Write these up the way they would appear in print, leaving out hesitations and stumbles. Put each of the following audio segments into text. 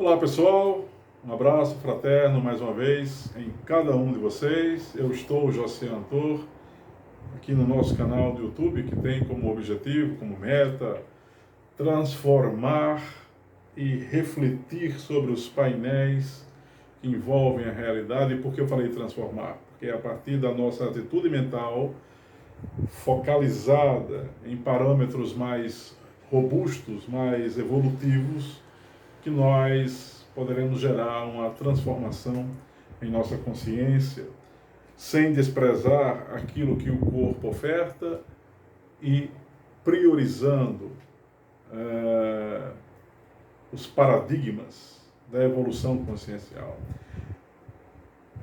Olá pessoal, um abraço fraterno mais uma vez em cada um de vocês. Eu estou, José Antor, aqui no nosso canal do YouTube, que tem como objetivo, como meta, transformar e refletir sobre os painéis que envolvem a realidade. E por que eu falei transformar? Porque é a partir da nossa atitude mental, focalizada em parâmetros mais robustos, mais evolutivos, que nós poderemos gerar uma transformação em nossa consciência, sem desprezar aquilo que o corpo oferta e priorizando os paradigmas da evolução consciencial.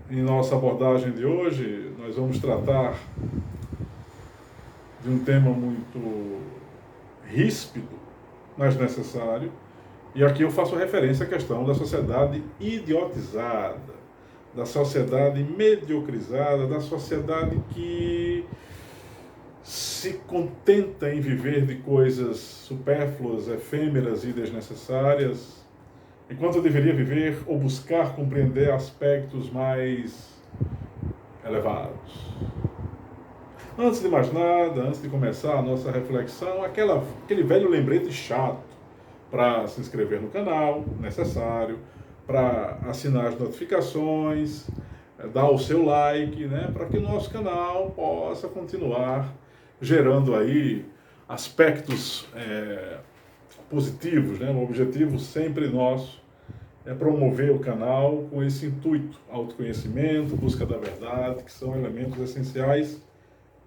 Em nossa abordagem de hoje, nós vamos tratar de um tema muito ríspido, mas necessário. E aqui eu faço referência à questão da sociedade idiotizada, da sociedade mediocrizada, da sociedade que se contenta em viver de coisas supérfluas, efêmeras e desnecessárias, enquanto deveria viver ou buscar compreender aspectos mais elevados. Antes de mais nada, antes de começar a nossa reflexão, aquele velho lembrete chato para se inscrever no canal, necessário, para assinar as notificações, dar o seu like, né, para que o nosso canal possa continuar gerando aí aspectos positivos, né? O objetivo sempre nosso é promover o canal com esse intuito, autoconhecimento, busca da verdade, que são elementos essenciais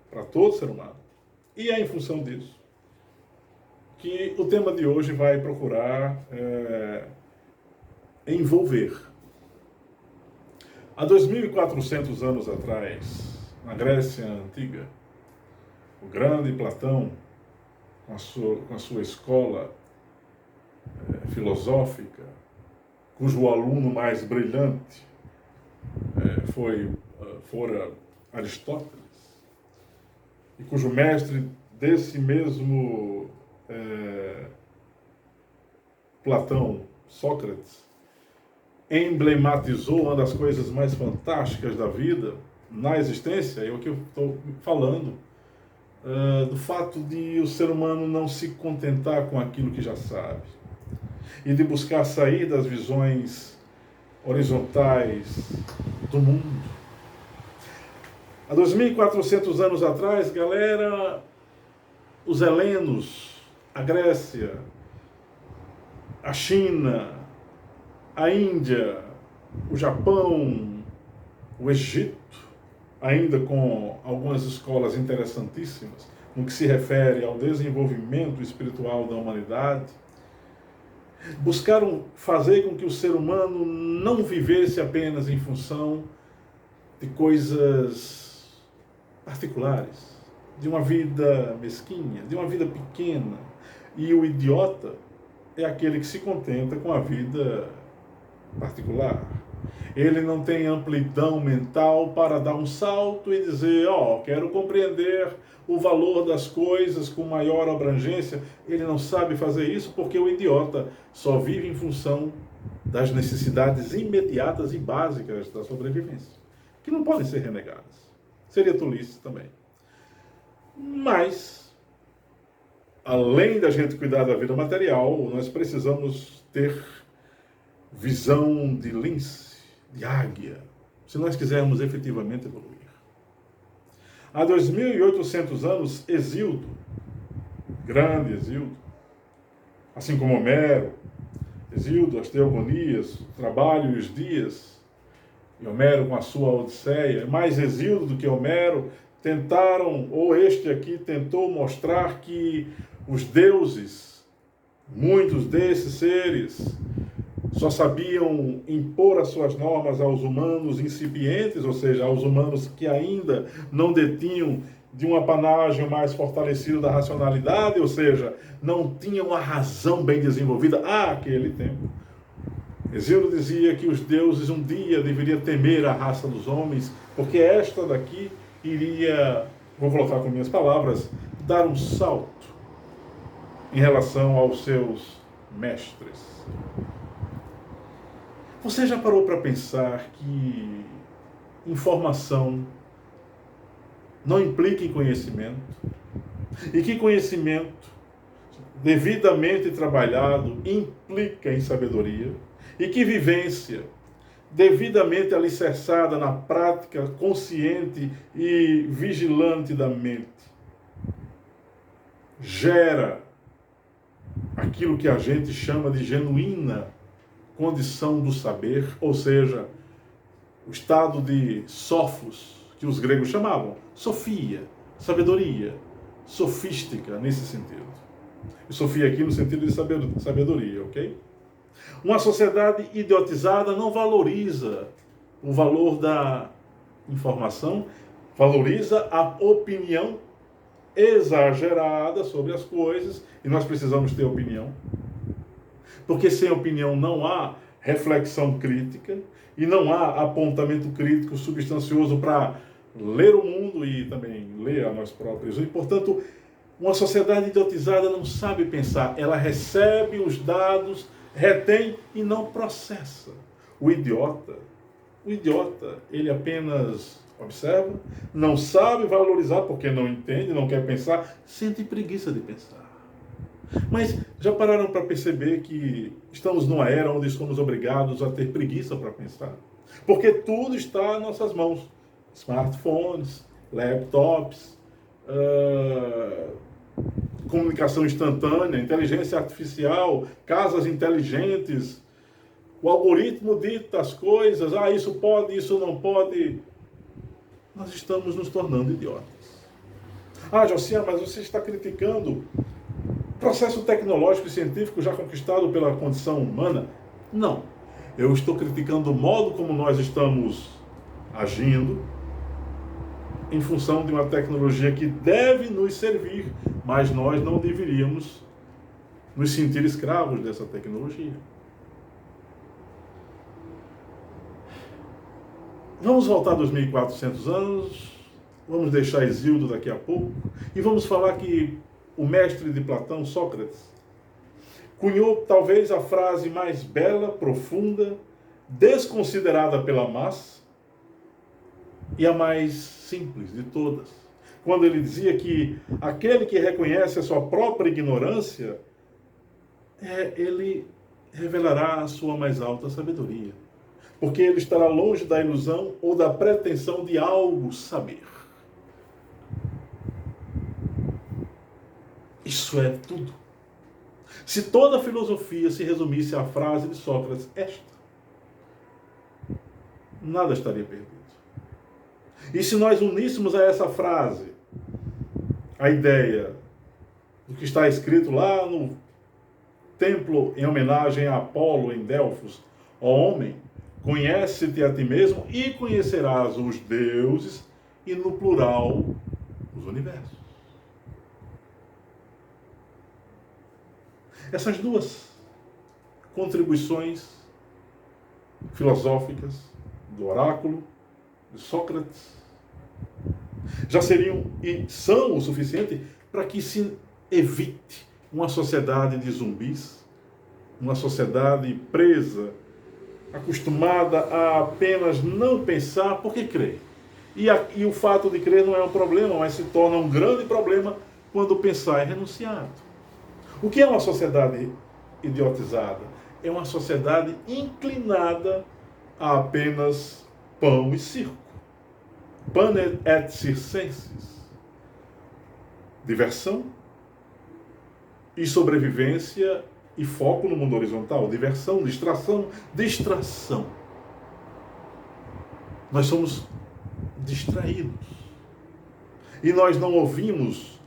para todo ser humano. E é em função disso que o tema de hoje vai procurar envolver. Há 2.400 anos atrás, na Grécia Antiga, o grande Platão, com a sua escola filosófica, cujo aluno mais brilhante fora Aristóteles, e cujo mestre desse mesmo Platão, Sócrates, emblematizou uma das coisas mais fantásticas da vida na existência. Eu aqui estou falando do fato de o ser humano não se contentar com aquilo que já sabe e de buscar sair das visões horizontais do mundo. Há 2.400 anos atrás, galera, os helenos, a Grécia, a China, a Índia, o Japão, o Egito, ainda com algumas escolas interessantíssimas no que se refere ao desenvolvimento espiritual da humanidade, buscaram fazer com que o ser humano não vivesse apenas em função de coisas particulares, de uma vida mesquinha, de uma vida pequena. E o idiota é aquele que se contenta com a vida particular. Ele não tem amplidão mental para dar um salto e dizer, quero compreender o valor das coisas com maior abrangência. Ele não sabe fazer isso porque o idiota só vive em função das necessidades imediatas e básicas da sobrevivência, que não podem ser renegadas. Seria tolice também. Mas, além da gente cuidar da vida material, nós precisamos ter visão de lince, de águia, se nós quisermos efetivamente evoluir. Há 2.800 anos, Hesíodo, grande Hesíodo, assim como Homero, Hesíodo, as Teogonias, o trabalho e os dias, e Homero com a sua Odisseia, mais Hesíodo do que Homero, tentaram, ou este aqui tentou mostrar que os deuses, muitos desses seres, só sabiam impor as suas normas aos humanos incipientes, ou seja, aos humanos que ainda não detinham de um apanágio mais fortalecido da racionalidade, ou seja, não tinham a razão bem desenvolvida àquele tempo. Hesíodo dizia que os deuses um dia deveriam temer a raça dos homens, porque esta daqui iria, vou colocar com minhas palavras, dar um salto em relação aos seus mestres. Você já parou para pensar que informação não implica em conhecimento? E que conhecimento, devidamente trabalhado, implica em sabedoria? E que vivência, devidamente alicerçada na prática consciente e vigilante da mente, gera aquilo que a gente chama de genuína condição do saber, ou seja, o estado de sofos, que os gregos chamavam, sofia, sabedoria, sofística, nesse sentido. E sofia aqui no sentido de sabedoria, ok? Uma sociedade idiotizada não valoriza o valor da informação, valoriza a opinião exagerada sobre as coisas, e nós precisamos ter opinião. Porque sem opinião não há reflexão crítica e não há apontamento crítico substancioso para ler o mundo e também ler a nós próprios. E, portanto, uma sociedade idiotizada não sabe pensar. Ela recebe os dados, retém e não processa. O idiota, ele apenas observa, não sabe valorizar porque não entende, não quer pensar, sente preguiça de pensar. Mas já pararam para perceber que estamos numa era onde somos obrigados a ter preguiça para pensar? Porque tudo está em nossas mãos. Smartphones, laptops, comunicação instantânea, inteligência artificial, casas inteligentes. O algoritmo dita as coisas, isso pode, isso não pode. Nós estamos nos tornando idiotas. Josiah, mas você está criticando processo tecnológico e científico já conquistado pela condição humana? Não. Eu estou criticando o modo como nós estamos agindo em função de uma tecnologia que deve nos servir, mas nós não deveríamos nos sentir escravos dessa tecnologia. Vamos voltar 2.400 anos, vamos deixar Hesíodo daqui a pouco, e vamos falar que o mestre de Platão, Sócrates, cunhou talvez a frase mais bela, profunda, desconsiderada pela massa e a mais simples de todas. Quando ele dizia que aquele que reconhece a sua própria ignorância, ele revelará a sua mais alta sabedoria. Porque ele estará longe da ilusão ou da pretensão de algo saber. Isso é tudo. Se toda a filosofia se resumisse à frase de Sócrates, nada estaria perdido. E se nós uníssemos a essa frase a ideia do que está escrito lá no templo em homenagem a Apolo em Delfos, ó homem, conhece-te a ti mesmo e conhecerás os deuses, e no plural, os universos. Essas duas contribuições filosóficas do oráculo de Sócrates já seriam e são o suficiente para que se evite uma sociedade de zumbis, uma sociedade presa, acostumada a apenas não pensar porque crê. E o fato de crer não é um problema, mas se torna um grande problema quando pensar é renunciado. O que é uma sociedade idiotizada? É uma sociedade inclinada a apenas pão e circo. Panem et circenses. Diversão e sobrevivência e foco no mundo horizontal. Diversão, distração. Nós somos distraídos. E nós não ouvimos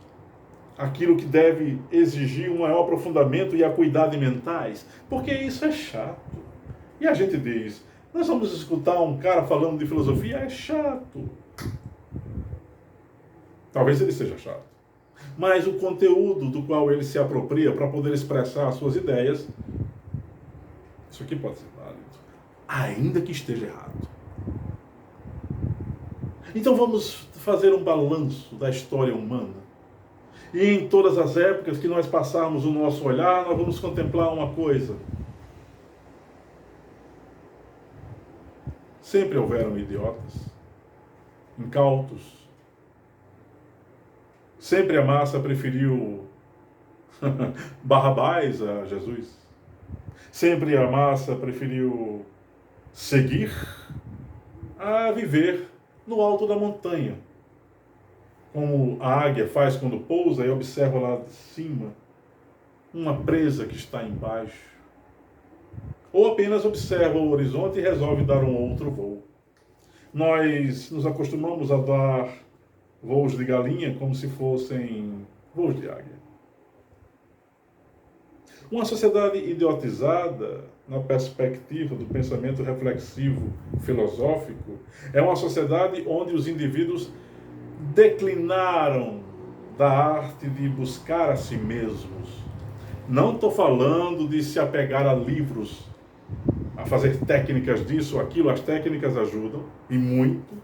aquilo que deve exigir um maior aprofundamento e acuidade mentais, porque isso é chato. E a gente diz, nós vamos escutar um cara falando de filosofia, é chato. Talvez ele seja chato. Mas o conteúdo do qual ele se apropria para poder expressar as suas ideias, isso aqui pode ser válido, ainda que esteja errado. Então vamos fazer um balanço da história humana. E em todas as épocas que nós passarmos o nosso olhar, nós vamos contemplar uma coisa. sempre houveram idiotas, incautos. Sempre a massa preferiu Barrabás a Jesus. Sempre a massa preferiu seguir a viver no alto da montanha, como a águia faz quando pousa e observa lá de cima uma presa que está embaixo. Ou apenas observa o horizonte e resolve dar um outro voo. Nós nos acostumamos a dar voos de galinha como se fossem voos de águia. Uma sociedade idiotizada, na perspectiva do pensamento reflexivo filosófico, é uma sociedade onde os indivíduos declinaram da arte de buscar a si mesmos. Não estou falando de se apegar a livros, a fazer técnicas disso ou aquilo. As técnicas ajudam, e muito.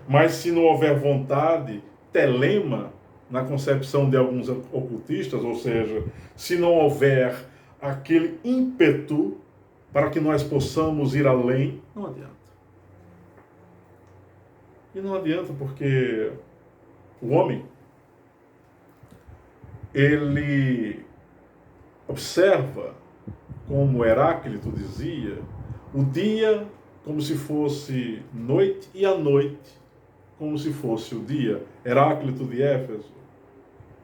Mas se não houver vontade, telema, na concepção de alguns ocultistas, ou seja, se não houver aquele ímpeto para que nós possamos ir além, não adianta. E não adianta porque o homem, ele observa, como Heráclito dizia, o dia como se fosse noite e a noite como se fosse o dia. Heráclito de Éfeso,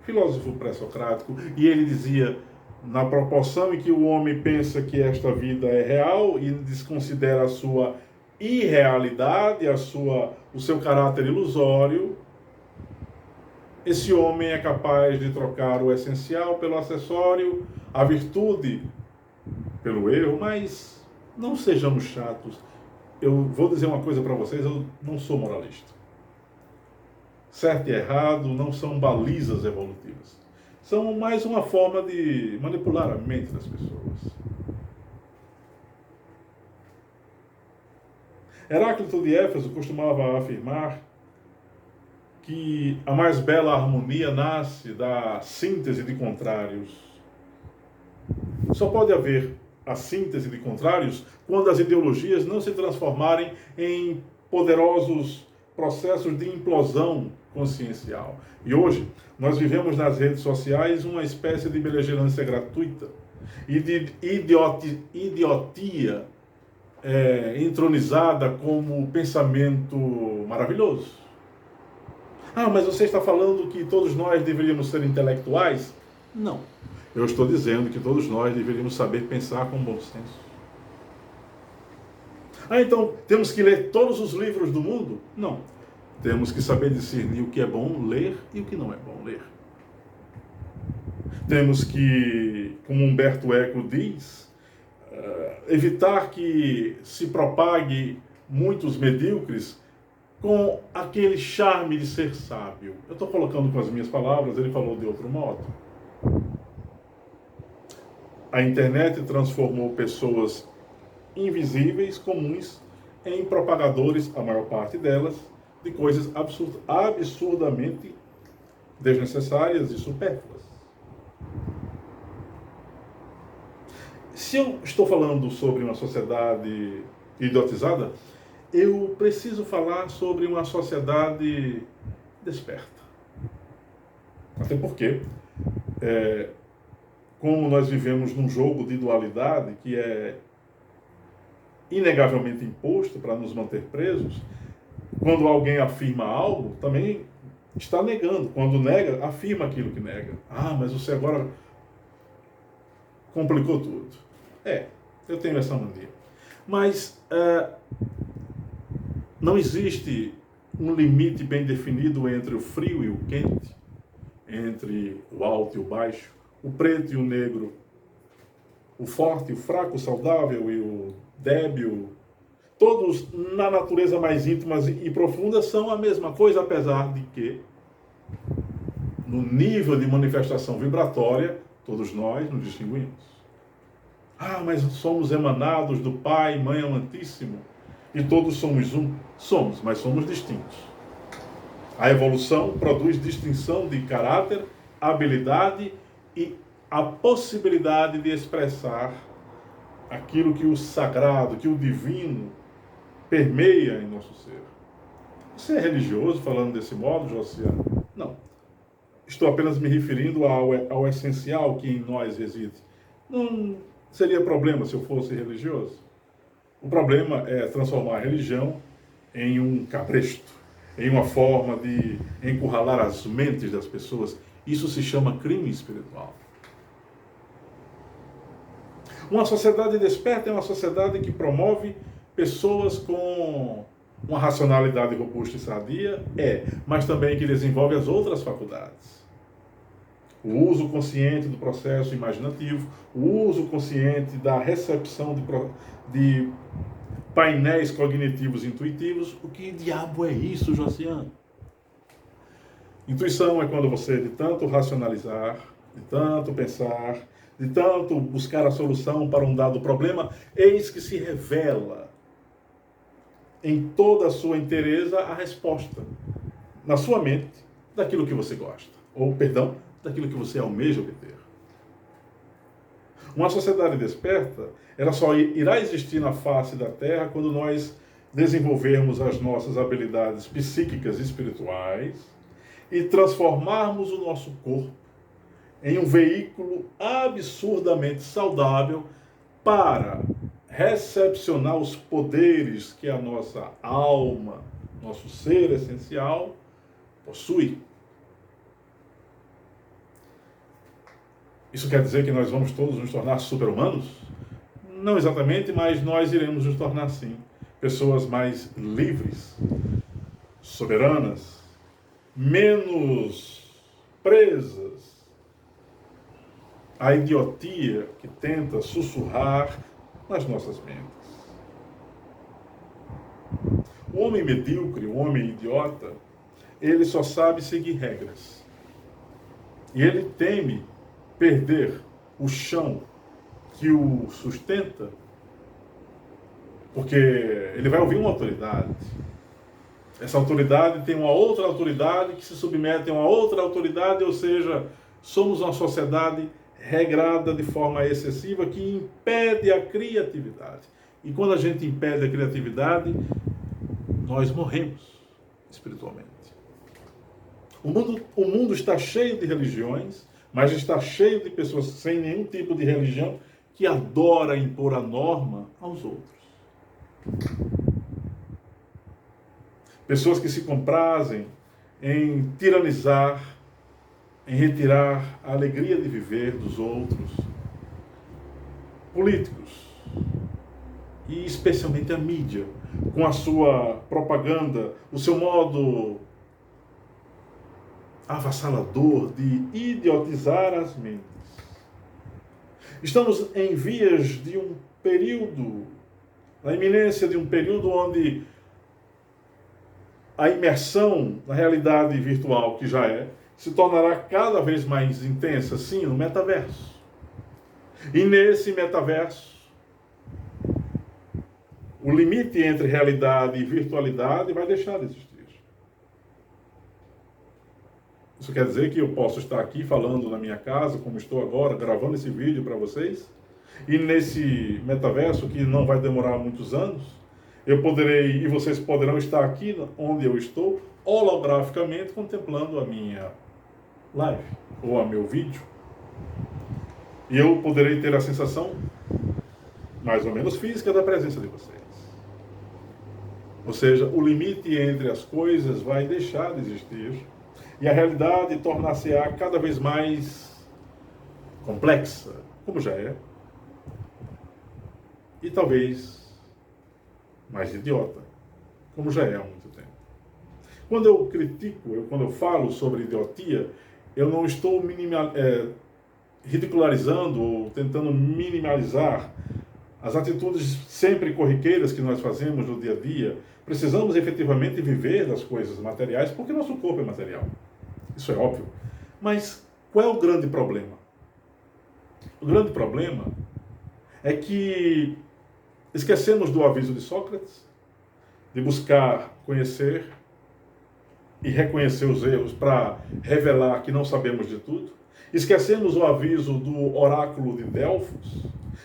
filósofo pré-socrático, e ele dizia, na proporção em que o homem pensa que esta vida é real e desconsidera a sua irrealidade, o seu caráter ilusório, esse homem é capaz de trocar o essencial pelo acessório, a virtude pelo erro. Mas não sejamos chatos. Eu vou dizer uma coisa para vocês, eu não sou moralista. Certo e errado não são balizas evolutivas. São mais uma forma de manipular a mente das pessoas. Heráclito de Éfeso costumava afirmar que a mais bela harmonia nasce da síntese de contrários. Só pode haver a síntese de contrários quando as ideologias não se transformarem em poderosos processos de implosão consciencial. E hoje nós vivemos nas redes sociais uma espécie de beligerância gratuita e de idiotia entronizada como pensamento maravilhoso. Ah, mas você está falando que todos nós deveríamos ser intelectuais? Não. Eu estou dizendo que todos nós deveríamos saber pensar com bom senso. Ah, então temos que ler todos os livros do mundo? Não. Temos que saber discernir o que é bom ler e o que não é bom ler. Temos que, como Humberto Eco diz, evitar que se propague muitos medíocres com aquele charme de ser sábio. Eu estou colocando com as minhas palavras, ele falou de outro modo. A internet transformou pessoas invisíveis, comuns, em propagadores, a maior parte delas, de coisas absurdamente desnecessárias e supérfluas. Se eu estou falando sobre uma sociedade idiotizada, eu preciso falar sobre uma sociedade desperta. Até porque, como nós vivemos num jogo de dualidade que é inegavelmente imposto para nos manter presos, quando alguém afirma algo, também está negando. Quando nega, afirma aquilo que nega. Ah, mas você agora complicou tudo. Eu tenho essa mania. Mas não existe um limite bem definido entre o frio e o quente, entre o alto e o baixo, o preto e o negro, o forte e o fraco, o saudável e o débil. Todos, na natureza mais íntima e profunda, são a mesma coisa, apesar de que, no nível de manifestação vibratória, todos nós nos distinguimos. Ah, mas somos emanados do Pai, Mãe Amantíssimo, e todos somos um. Somos, mas somos distintos. A evolução produz distinção de caráter, habilidade e a possibilidade de expressar aquilo que o sagrado, que o divino permeia em nosso ser. Você é religioso falando desse modo, Josiano? Não. Estou apenas me referindo ao essencial que em nós reside. Não seria problema se eu fosse religioso. O problema é transformar a religião em um cabresto, em uma forma de encurralar as mentes das pessoas. Isso se chama crime espiritual. Uma sociedade desperta é uma sociedade que promove pessoas com uma racionalidade robusta e sadia, mas também que desenvolve as outras faculdades. O uso consciente do processo imaginativo, o uso consciente da recepção de painéis cognitivos intuitivos. O que diabo é isso, Josiano? Intuição é quando você, de tanto racionalizar, de tanto pensar, de tanto buscar a solução para um dado problema, eis que se revela em toda a sua inteireza a resposta, na sua mente, daquilo que você gosta. Ou, perdão, daquilo que você almeja obter. Uma sociedade desperta, ela só irá existir na face da Terra quando nós desenvolvermos as nossas habilidades psíquicas e espirituais e transformarmos o nosso corpo em um veículo absurdamente saudável para recepcionar os poderes que a nossa alma, nosso ser essencial, possui. Isso quer dizer que nós vamos todos nos tornar super-humanos? Não exatamente, mas nós iremos nos tornar, sim, pessoas mais livres, soberanas, menos presas à idiotia que tenta sussurrar nas nossas mentes. O homem medíocre, o homem idiota, ele só sabe seguir regras. E ele teme perder o chão que o sustenta, porque ele vai ouvir uma autoridade. Essa autoridade tem uma outra autoridade que se submete a uma outra autoridade, ou seja, somos uma sociedade regrada de forma excessiva que impede a criatividade. E quando a gente impede a criatividade, nós morremos espiritualmente. O mundo está cheio de religiões, mas está cheio de pessoas sem nenhum tipo de religião que adora impor a norma aos outros. Pessoas que se comprazem em tiranizar, em retirar a alegria de viver dos outros. Políticos, e especialmente a mídia, com a sua propaganda, o seu modo avassalador de idiotizar as mentes. Estamos em vias de um período, na iminência de um período onde a imersão na realidade virtual, que já se tornará cada vez mais intensa, sim, no metaverso. E nesse metaverso, o limite entre realidade e virtualidade vai deixar de existir. Isso quer dizer que eu posso estar aqui falando na minha casa, como estou agora, gravando esse vídeo para vocês, e nesse metaverso, que não vai demorar muitos anos, eu poderei, e vocês poderão estar aqui onde eu estou, holograficamente contemplando a minha live, ou a meu vídeo. E eu poderei ter a sensação, mais ou menos física, da presença de vocês. Ou seja, o limite entre as coisas vai deixar de existir, e a realidade tornar-se-á cada vez mais complexa, como já é, e talvez mais idiota, como já é há muito tempo. Quando eu critico, quando eu falo sobre idiotia, eu não estou ridicularizando ou tentando minimalizar as atitudes sempre corriqueiras que nós fazemos no dia a dia. Precisamos efetivamente viver das coisas materiais, porque nosso corpo é material. Isso é óbvio. Mas qual é o grande problema? O grande problema é que esquecemos do aviso de Sócrates, de buscar conhecer e reconhecer os erros para revelar que não sabemos de tudo. Esquecemos o aviso do oráculo de Delfos,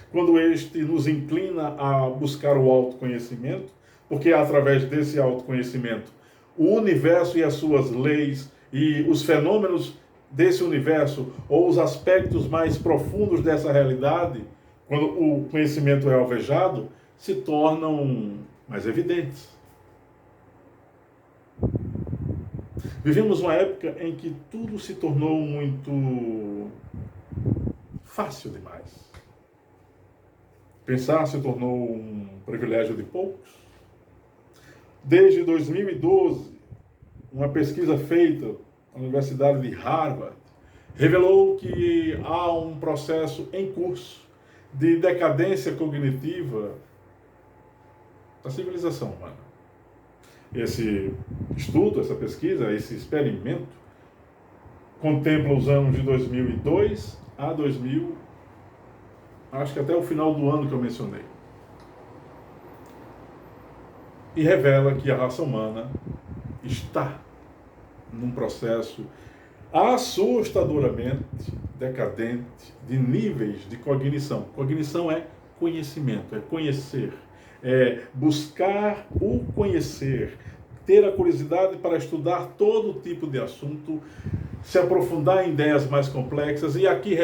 quando este nos inclina a buscar o autoconhecimento, porque é através desse autoconhecimento o universo e as suas leis e os fenômenos desse universo ou os aspectos mais profundos dessa realidade, quando o conhecimento é alvejado, se tornam mais evidentes. Vivemos uma época em que tudo se tornou muito fácil demais. Pensar se tornou um privilégio de poucos. Desde 2012, uma pesquisa feita na Universidade de Harvard revelou que há um processo em curso de decadência cognitiva da civilização humana. Esse estudo, essa pesquisa, esse experimento contempla os anos de 2002 a 2000, acho que até o final do ano que eu mencionei. E revela que a raça humana está num processo assustadoramente decadente de níveis de cognição. Cognição é conhecimento, é conhecer, é buscar o conhecer, ter a curiosidade para estudar todo tipo de assunto, se aprofundar em ideias mais complexas, e aqui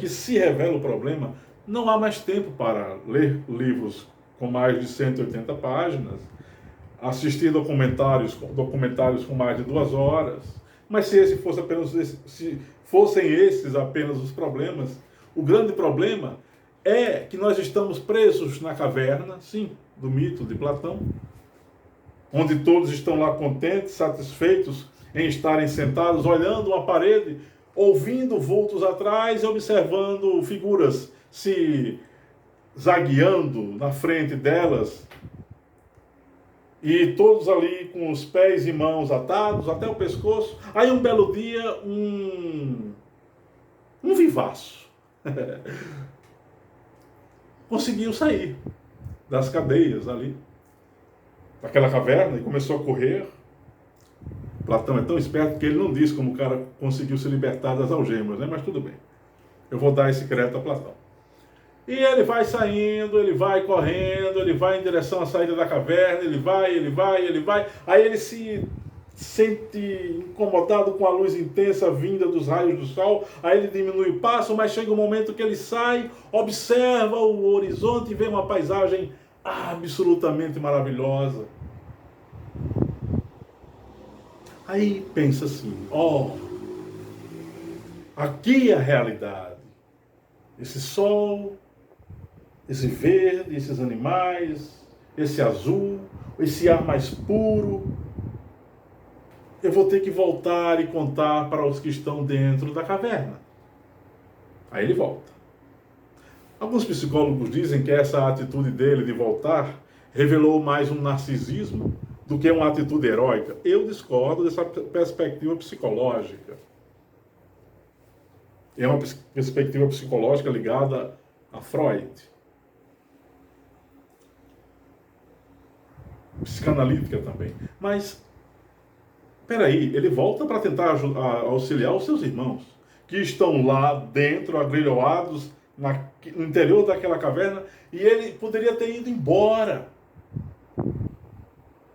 se revela o problema. Não há mais tempo para ler livros com mais de 180 páginas, assistir documentários com mais de 2 horas. Mas se fossem esses apenas os problemas, o grande problema é que nós estamos presos na caverna, sim, do mito de Platão, onde todos estão lá contentes, satisfeitos em estarem sentados, olhando uma parede, ouvindo vultos atrás e observando figuras se zagueando na frente delas, e todos ali com os pés e mãos atados até o pescoço. Aí um belo dia, um vivaço conseguiu sair das cadeias ali, daquela caverna, e começou a correr. Platão é tão esperto que ele não diz como o cara conseguiu se libertar das algemas, né? Mas tudo bem. Eu vou dar esse crédito a Platão. E ele vai saindo, ele vai correndo, ele vai em direção à saída da caverna, ele vai. Aí ele se sente incomodado com a luz intensa vinda dos raios do sol, aí ele diminui o passo, mas chega um momento que ele sai, observa o horizonte e vê uma paisagem absolutamente maravilhosa. Aí pensa assim, aqui é a realidade. Esse sol, esse verde, esses animais, esse azul, esse ar mais puro. Eu vou ter que voltar e contar para os que estão dentro da caverna. Aí ele volta. Alguns psicólogos dizem que essa atitude dele de voltar revelou mais um narcisismo do que uma atitude heróica. Eu discordo dessa perspectiva psicológica. É uma perspectiva psicológica ligada a Freud, psicanalítica também. Mas, peraí, ele volta para tentar auxiliar os seus irmãos, que estão lá dentro, agrilhoados, no interior daquela caverna, e ele poderia ter ido embora.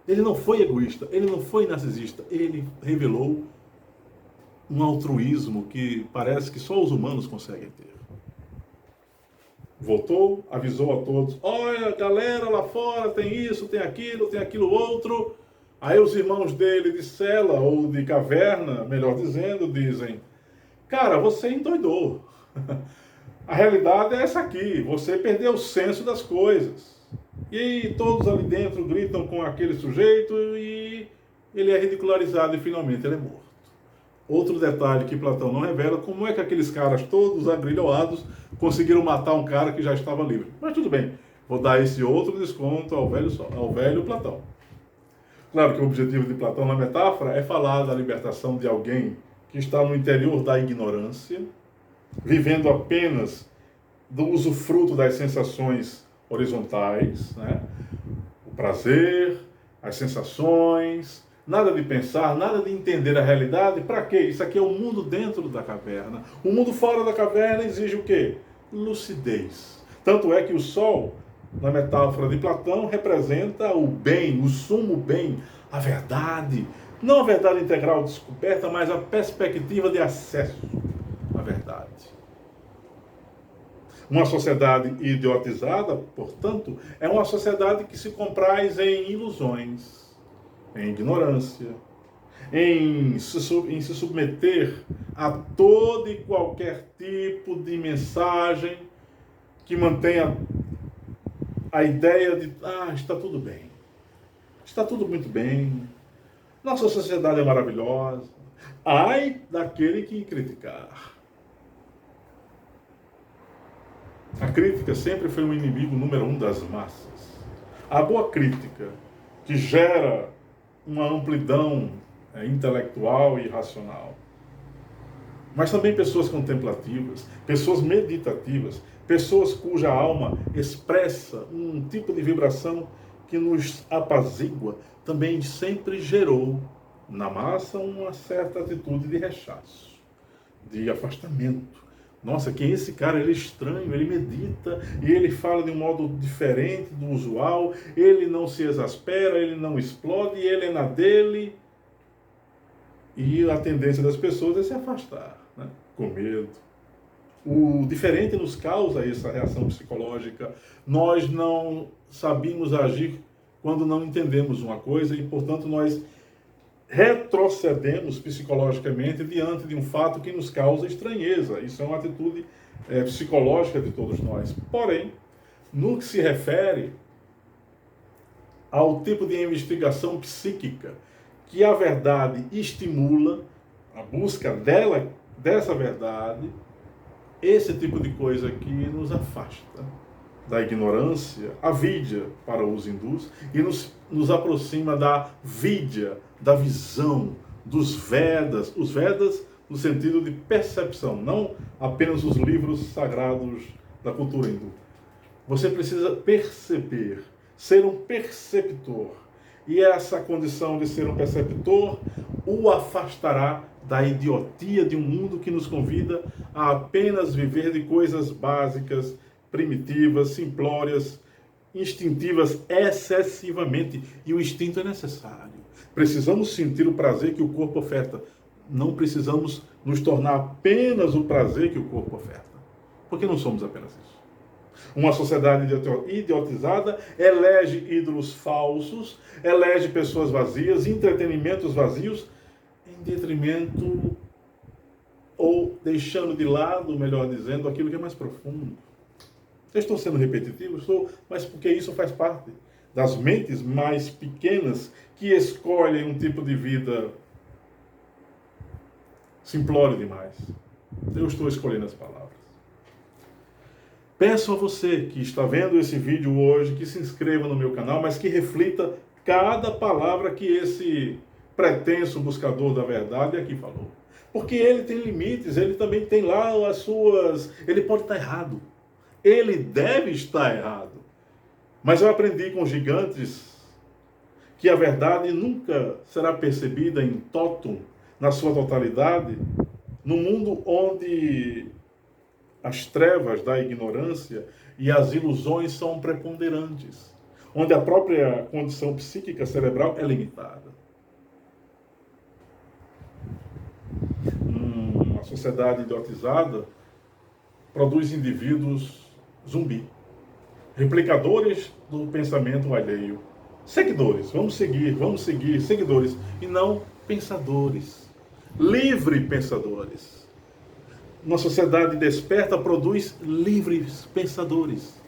Ele não foi egoísta, ele não foi narcisista, ele revelou um altruísmo que parece que só os humanos conseguem ter. Voltou, avisou a todos, olha, galera, lá fora tem isso, tem aquilo outro. Aí os irmãos dele de cela, ou de caverna, melhor dizendo, dizem, cara, você endoidou. A realidade é essa aqui, você perdeu o senso das coisas. E todos ali dentro gritam com aquele sujeito e ele é ridicularizado e finalmente ele é morto. Outro detalhe que Platão não revela, como é que aqueles caras todos agrilhoados conseguiram matar um cara que já estava livre. Mas tudo bem, vou dar esse outro desconto ao velho Platão. Claro que o objetivo de Platão na metáfora é falar da libertação de alguém que está no interior da ignorância, vivendo apenas do usufruto das sensações horizontais, né? O prazer, as sensações, nada de pensar, nada de entender a realidade. Para quê? Isso aqui é o mundo dentro da caverna. O mundo fora da caverna exige o quê? Lucidez. Tanto é que o sol na metáfora de Platão, representa o bem, o sumo bem, a verdade. Não a verdade integral descoberta, mas a perspectiva de acesso à verdade. Uma sociedade idiotizada, portanto, é uma sociedade que se compraz em ilusões, em ignorância, em se submeter a todo e qualquer tipo de mensagem que mantenha a ideia de, está tudo bem, está tudo muito bem, nossa sociedade é maravilhosa, ai daquele que criticar. A crítica sempre foi um inimigo número 1 das massas. A boa crítica, que gera uma amplidão intelectual e racional. Mas também pessoas contemplativas, pessoas meditativas, pessoas cuja alma expressa um tipo de vibração que nos apazigua, também sempre gerou na massa uma certa atitude de rechaço, de afastamento. Nossa, quem é esse cara? Ele é estranho, ele medita e ele fala de um modo diferente do usual, ele não se exaspera, ele não explode, ele é na dele. E a tendência das pessoas é se afastar, né? Com medo. O diferente nos causa essa reação psicológica. Nós não sabemos agir quando não entendemos uma coisa e, portanto, nós retrocedemos psicologicamente diante de um fato que nos causa estranheza. Isso é uma atitude psicológica de todos nós. Porém, no que se refere ao tipo de investigação psíquica que a verdade estimula, a busca dessa verdade, esse tipo de coisa que nos afasta da ignorância, a vidya para os hindus, e nos aproxima da vidya, da visão, dos Vedas, os Vedas no sentido de percepção, não apenas os livros sagrados da cultura hindu. Você precisa perceber, ser um perceptor. E essa condição de ser um perceptor o afastará da idiotia de um mundo que nos convida a apenas viver de coisas básicas, primitivas, simplórias, instintivas excessivamente. E o instinto é necessário. Precisamos sentir o prazer que o corpo oferta. Não precisamos nos tornar apenas o prazer que o corpo oferta. Porque não somos apenas isso. Uma sociedade idiotizada elege ídolos falsos, elege pessoas vazias, entretenimentos vazios, em detrimento ou deixando de lado, melhor dizendo, aquilo que é mais profundo. Eu estou sendo repetitivo? Estou, mas porque isso faz parte das mentes mais pequenas que escolhem um tipo de vida simplório demais. Eu estou escolhendo as palavras. Peço a você que está vendo esse vídeo hoje, que se inscreva no meu canal, mas que reflita cada palavra que esse pretenso buscador da verdade aqui falou. Porque ele tem limites, ele também tem lá as suas... Ele pode estar errado. Ele deve estar errado. Mas eu aprendi com gigantes que a verdade nunca será percebida em totum, na sua totalidade, no mundo onde as trevas da ignorância e as ilusões são preponderantes, onde a própria condição psíquica cerebral é limitada. Uma sociedade idiotizada produz indivíduos zumbi, replicadores do pensamento alheio, seguidores, vamos seguir, seguidores, e não pensadores, livre pensadores. Uma sociedade desperta produz livres pensadores,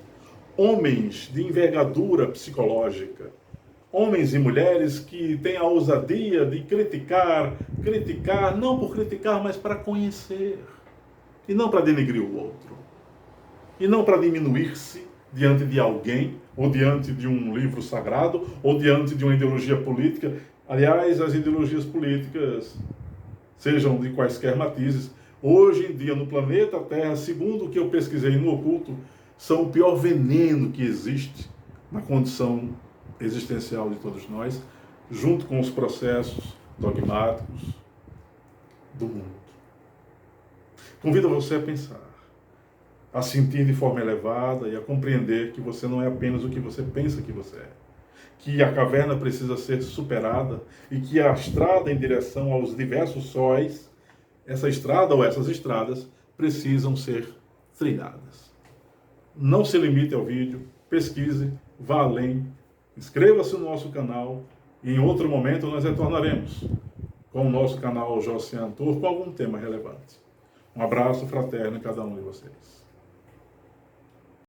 homens de envergadura psicológica, homens e mulheres que têm a ousadia de criticar não por criticar, mas para conhecer, e não para denegrir o outro, e não para diminuir-se diante de alguém, ou diante de um livro sagrado, ou diante de uma ideologia política. Aliás, as ideologias políticas, sejam de quaisquer matizes, hoje em dia no planeta Terra, segundo o que eu pesquisei no oculto, são o pior veneno que existe na condição existencial de todos nós, junto com os processos dogmáticos do mundo. Convido você a pensar. a sentir de forma elevada e a compreender que você não é apenas o que você pensa que você é. Que a caverna precisa ser superada e que a estrada em direção aos diversos sóis, essa estrada ou essas estradas, precisam ser trilhadas. Não se limite ao vídeo, pesquise, vá além, inscreva-se no nosso canal e em outro momento nós retornaremos com o nosso canal Josian Tour com algum tema relevante. Um abraço fraterno a cada um de vocês.